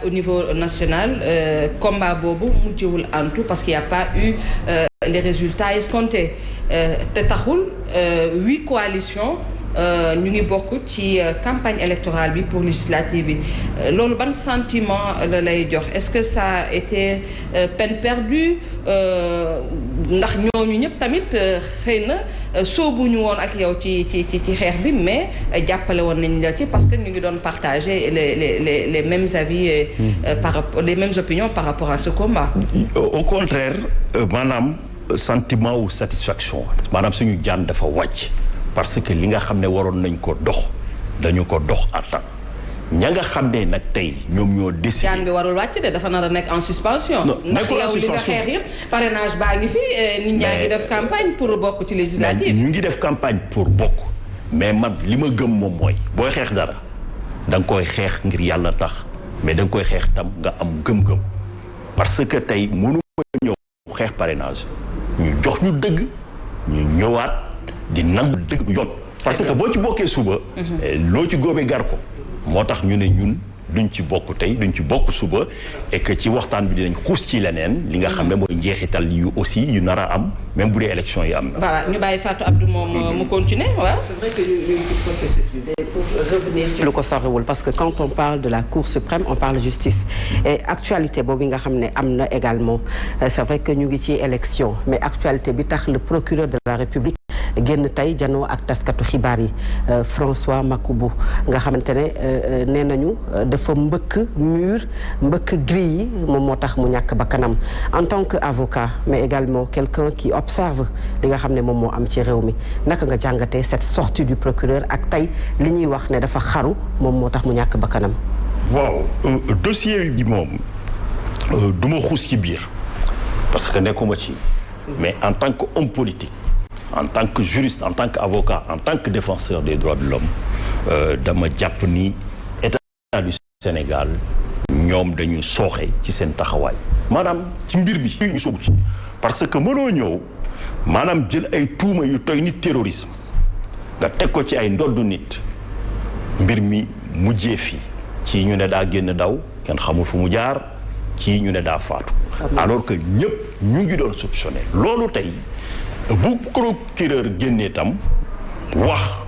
au niveau national combat boobu mujjewul antu parce qu'il y a pas eu les résultats escomptés te taxul 8 coalitions ñu ngi bokk ci campagne électorale bi pour législative bi loolu ban sentiment la lay jox est-ce que ça a été peine perdue ndax ñooñu ñëpp tamit xëy na soobuñu woon ak yow ci xeex bi mais jàppale woon nañ la ci parce que ñu ngi doon partager les mêmes avis les mêmes opinions par rapport à ce combat. Au contraire maanaam sentiment ou satisfaction maanaam suñu jaan dafa wàcc. parce que li nga xam ne waroon nañ ko dox dañu ko dox à temps ña nga xam ne nag tey ñoom ñoo décidé. jaan bi warul wàcc de dafa nar a nekk en suspension. ndax yow li nga xeex yëpp parrainage baa ngi fi nit ñaa ngi def campagne pour bokk ci législative. ñu ngi def campagne pour bokk mais man li ma gëm moom mooy booy xeex dara da nga koy xeex ngir yàlla tax mais da nga koy xeex tam nga am gëm-gëm parce que tey mënu ma ñëw xeex parrainage ñu jox ñu dëgg ñu ñëwaat. di nangu dëgg du yoon parce que boo ci bokkee suba loo ci góobee gar ko moo tax ñu ne ñun duñ ci bokk tey duñ ci bokk suba et que ci waxtaan bi dinañ xuus ci leneen li nga xam ne mooy njeexital yu aussi yu nar a am même bu dee élection yi am na. voilà ñu bàyyi Fatou Abdou moom mu continuer waaw. c'est vrai que ñu ngi ci processus bi mais pour revenir ci lu ko sorewul parce que quand on parle de la Cour suprême on parle justice et actualité boobu nga xam ne am na également c'est vrai que ñu ngi ci élection mais actualité bi tax le procureur de la République génn tey janoo ak taskatu xibaar yi François Macoubou nga xamante ne nee nañu dafa mbëkk mur mbëkk grille yi moom moo tax mu ñàkk bakkanam en tant que avocat mais également quelqu'un qui observe li nga xam ne moom moo am ci réew mi naka nga jàngatee cette sortie du procureur ak tey li ñuy wax ne dafa xaru moom moo tax mu ñàkk bakkanam. waaw dossier bi moom du ma xuus ci biir parce que nekkuma ci mais en tant que homme politique. en tant que juriste en tant qu'avocat en tant que défenseur des droits de l'homme dama jàpp ni état du Sénégal ñoom dañu sooxe ci seen taxawaay maanaam ci mbir bi ñu soogu ci parce que mënoo ñëw maanaam jël ay tuuma yu toy ni terrorisme nga teg ko ci ay ndoddu nit mbir mi mujjee fi ci ñu ne daa génn daw kenn xamul fu mu jaar ci ñu ne daa faatu alors que ñëpp ñu ngi doon soupçonné loolu tey bu procureur génnee tam wax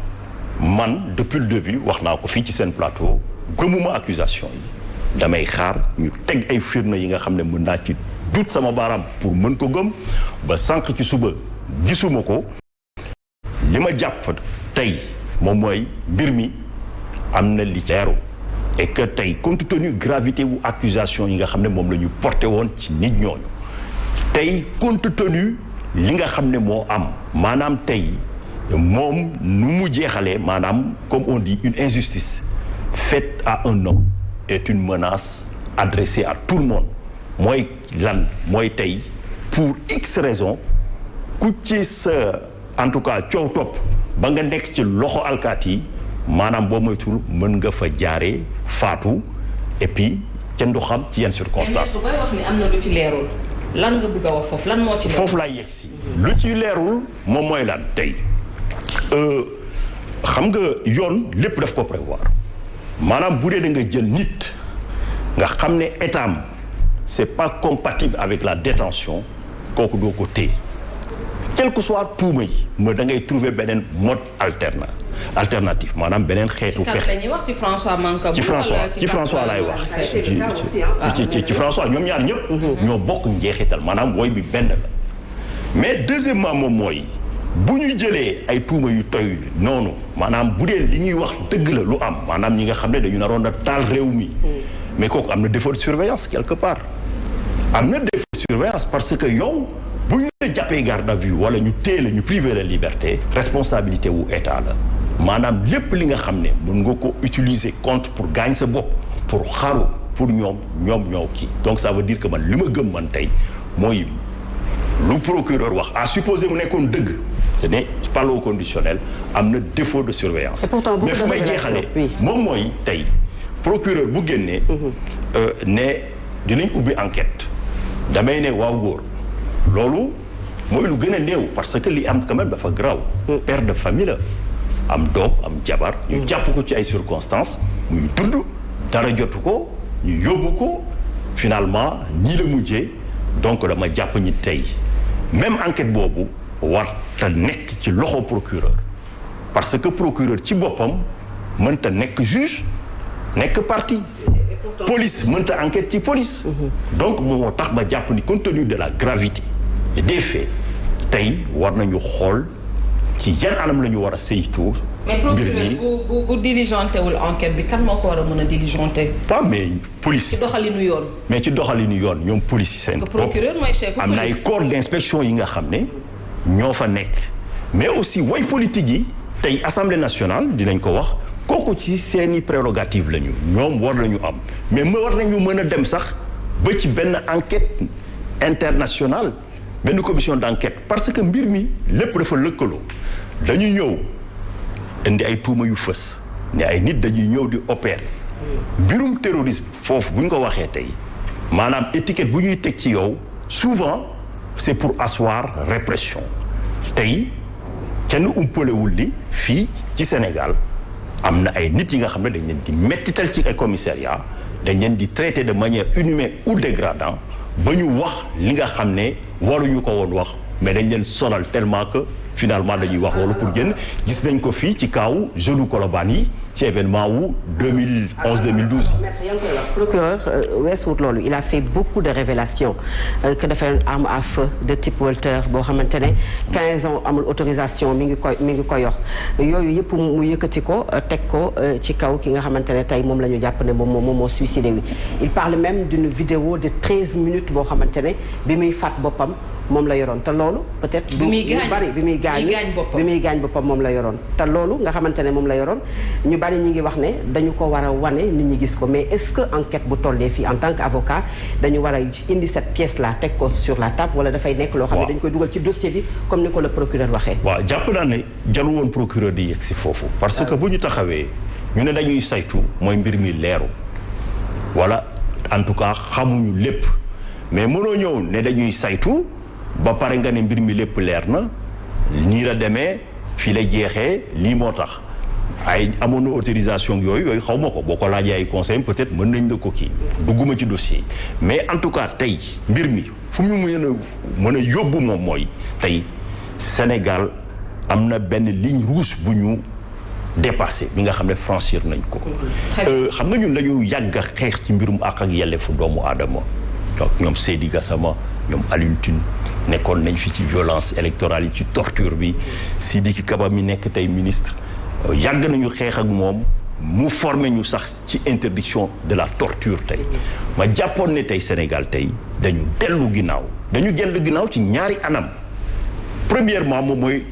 man depuis le début wax naa ko fii ci seen plateau gëmuma accusation yi damay xaar ñu teg ay firnde yi nga xam ne mën naa ci dut sama baaraam pour mën ko gëm ba sànq ci suba gisuma ko li ma jàpp tey moom mooy mbir mi am na li leeru et que tey compte tenu gravité wu accusation yi nga xam ne moom la ñu porté woon ci nit ñooñu tey compte tenu li nga xam ne moo am maanaam tey moom nu mu jeexalee maanaam comme on dit une injustice faite à un homme est une menace adressée à tout le monde mooy lan mooy tey pour X raison ku ci sa en tout cas coow topp ba nga nekk ci loxo alkaati yi maanaam boo moytul mën nga fa jaaree faatu et puis kenn du xam ci yenn circonstances. mais wax ni am na lu ci leerul. lan nga bëgg a wax foofu lan moo ci. foofu laay yegg si lu ci leerul moom mooy lan tey xam nga yoon lépp daf ko prévoir maanaam bu dee da nga jël nit nga xam ne état am c'est pas compatible avec la détention kooku doo ko téye quel que soit tuuma yi ma da ngay trouver beneen mode alternatif maanaam beneen xeetu pexe. dañuy wax ci François Mancabou. ci François laay wax. ci François ñoom ñaar ñëpp. ñoo bokk njeexital maanaam woy bi benn la. mais deuxièmement moom mooy bu ñu jëlee ay tuuma yu toy noonu maanaam bu dee li ñuy wax dëgg la lu am maanaam ñi nga xam ne dañu naroon a taal réew mi. mais kooku am na défaut de surveillance quelque part. am na défaut de surveillance parce que yow. bu ñu la jàppee garde à vue wala ñu téye la ñu privé la liberté responsabilité wu état la maanaam lépp li nga xam ne mën nga ko utiliser contre pour gaañ sa bopp pour xaru pour ñoom ñoo kii donc ça veut dire que man li ma gëm man tey mooy lu procureur wax à supposer mu nekkoon dëgg te ne je parle au conditionnel am na défaut de surveillance mais fu may jeexalee moom mooy tey procureur bu génnee ne dinañ ubbi enquête damay ne waaw góor loolu mooy lu gën a néew parce que li am quand même dafa graw père de famille la am doom am jabar ñu jàpp ko ci ay circonstances muy dund dara jotu ko ñu yóbbu ko finalement ñii la mujjee donc dama jàpp ñi tey même enquête boobu war ta nekk ci loxo procureur parce que procureur ci boppam mënta nekk juge nekk partie police mënta enquête ci police donc moo tax ma jàpp ni compte tenu de la gravité des faits tey war nañu xool ci yan anam la ñu war a saytu mais procureur bu diligenté wul enquête bi kan moo ko war a mën a diligenté. pas mais police. ci doxalinu yoon. mais ci doxalinu yoon ñoom police seen. parce que procureur mooy chef am na ay corps d'inspection yi nga xam ne ñoo fa nekk mais aussi way politique yi tey assemblée nationale dinañ ko wax kooku ci seeni prérogative la ñu ñoom war nañu am mais war nañu mën a dem sax ba ci benn enquête internationale benn commission d'enquête parce que mbir mi lépp dafa lëkkaloo dañu ñëw. indi ay tuuma yu fës ne ay nit dañuy ñëw di opérer mbirum terrorisme foofu bu ñu ko waxee tey maanaam étiquette bu ñuy teg ci yow souvent c'est pour asseoir répression tey kenn umpalewul li fii ci Sénégal am na ay nit yi nga xam ne dañ leen di mettital ci ay commissariat dañ leen di traiter de manière inhumaine ou dégradant ba ñu wax li nga xam ne waruñu ko woon wax mais dañ leen sonal tellement que finalement dañuy wax loolu pour génn gis nañ ko fii ci kaaw jeune Colobane yi ci événement wu 2011 2012. maître yaa ngi koy wax procureur weesuwut loolu il a fait beaucoup de révélations que dafa une arme à feu de type Walter boo xamante ne 15 ans amul autorisation mi ngi koy yox yooyu yëpp mu yëkkati ko teg ko ci kaw ki nga xamante ne tey moom la ñu jàpp ne moom moo suicidé wi. il parle même d'une vidéo de 13 minutes boo xamante ne bi muy faat boppam. moom la yoroon te loolu peut-être. bi muy gaañ boppam moom la yoroon te loolu nga xamante ne moom la yoroon ñu bari ñi ngi wax ne dañu ko war a wane nit ñi gis ko mais est-ce que enquête bu tollee fii en tant qu'avocat dañu war a indi cette pièce là teg ko sur la table wala dafay nekk loo xam ne dañu koy dugal ci dossier bi comme ni ko le procureur waxee. waaw jàpp naa ne jaru woon procureur di yegg si foofu. parce que bu ñu taxawee ñu ne dañuy saytu mooy mbir mi leeru wala en tout cas xamuñu lépp mais mënoo ñëw ne dañuy saytu. ba pare nga ne mbir mi lépp leer na nii la demee fii la jeexee lii moo tax ay amoon na autorisation yooyu xaw ma ko boo ko laajee ay conseil peut-être mën nañ la ko kii dugguma ci dossier mais en tout cas tey mbir mi fu mu mën a yóbbu moom mooy tey Sénégal am na benn ligne rouge bu ñu dépassé bi nga xam ne franchir nañ ko. xam nga ñun dañu yàgg a xeex ci mbirum àq ak yelleefu doomu aadama donc ñoom Seydi Gassama ñoom Alioune Tine nekkoon nañ fi ci violence électorale yi ci torture bi Sidiki Kaba mi nekk tey ministre yàgg nañu xeex ak moom mu formé ñu sax ci interdiction de la torture tey ma jàppoon ne tey Sénégal tey dañu dellu ginnaaw ci ñaari anam premièrement moom mooy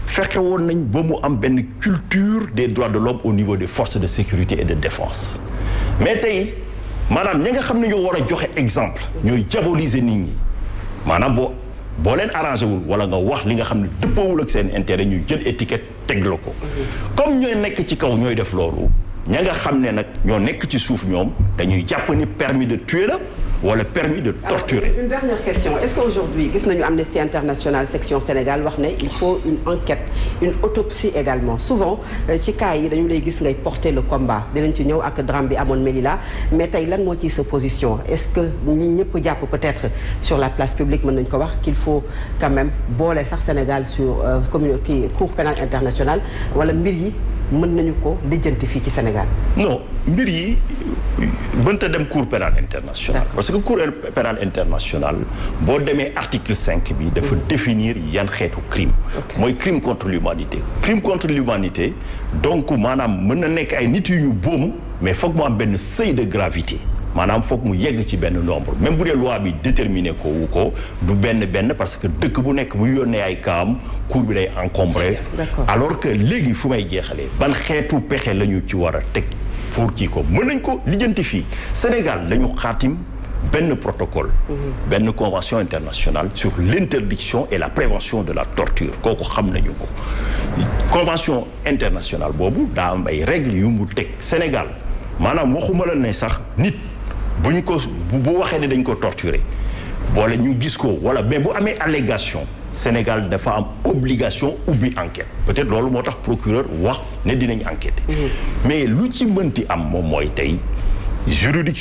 fexe woon nañ ba mu am benn culture des droits de l'homme au niveau des forces de sécurité et de défense mais tey maanaam ñi nga xam ne ñoo war a joxe exemple ñooy diaboliser nit ñi maanaam boo leen arrangé wul wala nga wax li nga xam ne dëppoowul ak seen intérêt ñu jël étiquette teg la ko comme ñooy nekk ci kaw ñooy def loolu ña nga xam ne nag ñoo nekk ci suuf ñoom dañuy jàpp ni permis de tuer la wala permis de torturer. Alors, une dernière question est-ce qu'aujourd'hui gis nañu Amnesty International section Sénégal wax ne il faut une enquête une autopsie également souvent ci cas yi dañu lay gis ngay porter le combat dinañ ci ñëw ak drame bi amoon Melilla mais tey lan moo ci sa position est-ce que ñi ñëpp jàpp peut-être sur la place publique mën nañ ko wax qu'il faut quand même boole sax Sénégal sur communauté Cour pénale internationale wala mbir yi mën nañu ko lijjanti fii ci Sénégal. non mbir yi mënta dem Cour pénale internationale. parce que Cour pénale internationale boo demee article 5 bi dafa définir yan xeetu crime. mooy crime contre l'humanité. crime contre l'humanité donc maanaam mën na nekk ay nit yu ñu boom mais foog mu am benn seuil de gravité. maanaam foog mu yegg ci benn nombre même bu dee loi bi déterminé ko wu ko du benn parce que dëkk bu nekk bu yónnee ay kaam cour bi day encombré alors que léegi fu may jeexalee ban xeetu pexe la ñu ci war a teg pour kii ko mën nañ ko lijjanti fii Sénégal dañu xaatim benn protocole benn convention internationale sur l'interdiction et la prévention de la torture kooku xam nañu ko convention internationale boobu daa am ay règles yu mu teg Sénégal maanaam waxuma la ne sax nit bu ñu ko bu waxee ne dañ ko torturer wala ñu gis ko wala mais bu amee allégation Sénégal dafa am obligation ubbi enquête peut-être loolu moo tax procureur wax ne dinañ enquêter mais lu ci mënti am moom mooy tey juridiction